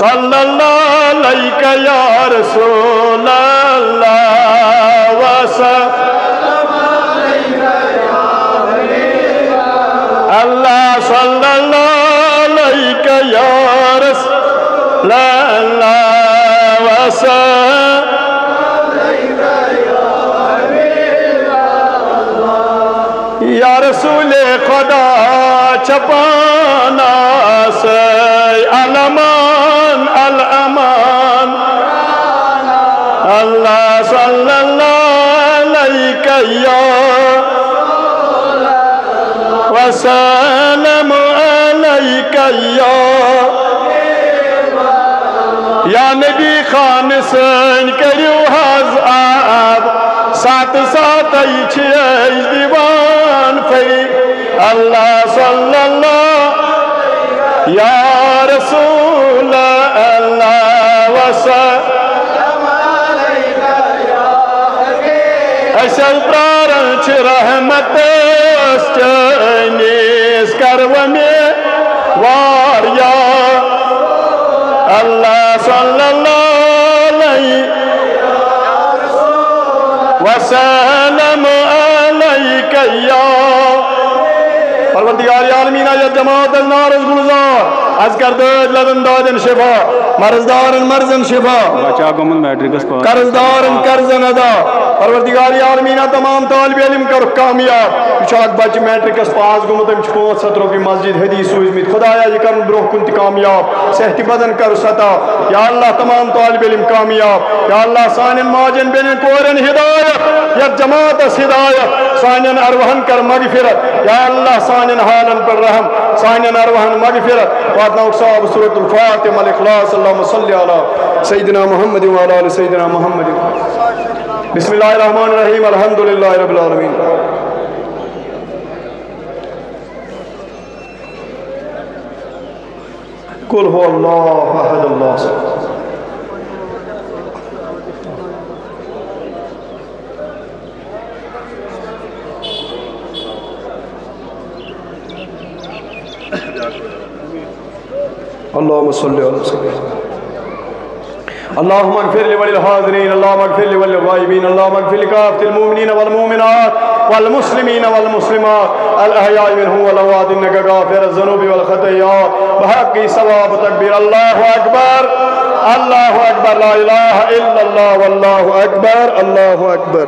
सल्लल्लाहु अलैका या रसूलल्लाह अल्लाह सल्लल्लाहु अलैका या रसूलल्लाह या रसूल खुदा छपाना से अलमान अल अमान अल्लाह सल्लल्लाहु अलैका या वसल्लम अलैका या नबी खान सन करियो हज आब साथ साथ दीवान फरी अल्लाह सल्लल्लाहु या रसूल अल्लाह वसल्लम अलैका या असल प्रारण रहमत चनीस करव में वारिया अल्लाह सल्लल्लाहु अलैहि वसल्लम अलैका या परवरदिगार आलमीन या जमात नारज गुलजार आज कर दो लदन दादन शिफा मर्जदारन मर्जन शिफा बचा गुमन मैट्रिक्स पर कर्जदारन कर्जन अदा परवरदिगार आलमीन तमाम तालिब इल्म कर कामयाब विचाक बच मैट्रिक्स पास गुमत 500 रुपये मस्जिद हदीस सूजमित खुदाया ये कर ब्रोह कुन कामयाब सेहत बदन कर सता या अल्लाह तमाम तालिब इल्म कामयाब या अल्लाह सानिन माजन बेन कोरन हिदायत या जमात हिदायत सानिन अरवहन कर मगफिरत या अल्लाह सानिन हालन पर रहम सानिन अरवहन मगफिरत वातना साहब सूरतुल फातिहा अल इखलास अल्लाहुम्मा सल्ली अला सय्यिदिना मुहम्मद व अला आलि सय्यिदिना मुहम्मद बिस्मिल्लाहिर रहमानिर रहीम अल्हम्दुलिल्लाहि रब्बिल आलमीन कुल हुवल्लाहु अहद अल्लाहु समद अल्लाहुम्मा सल्ली अला सय्यिदिना अल्लाहुम्मा अग़फिर लिल हाज़िरीन अल्लाहुम्मा अग़फिर लिल गायबीन अल्लाहुम्मा अग़फिर लिकाफ़िल मुमिनीन वल मुमिनात वल मुस्लिमीन वल मुस्लिमात अल अहयाइ मिनहुम वल अमवात इन्नका गाफ़िरुज़ ज़ुनूबि वल ख़तायात बहक़्क़ि सवाब तकबीर अल्लाहु अकबर ला इलाहा इल्लल्लाह वल्लाहु अकबर अल्लाहु अकबर।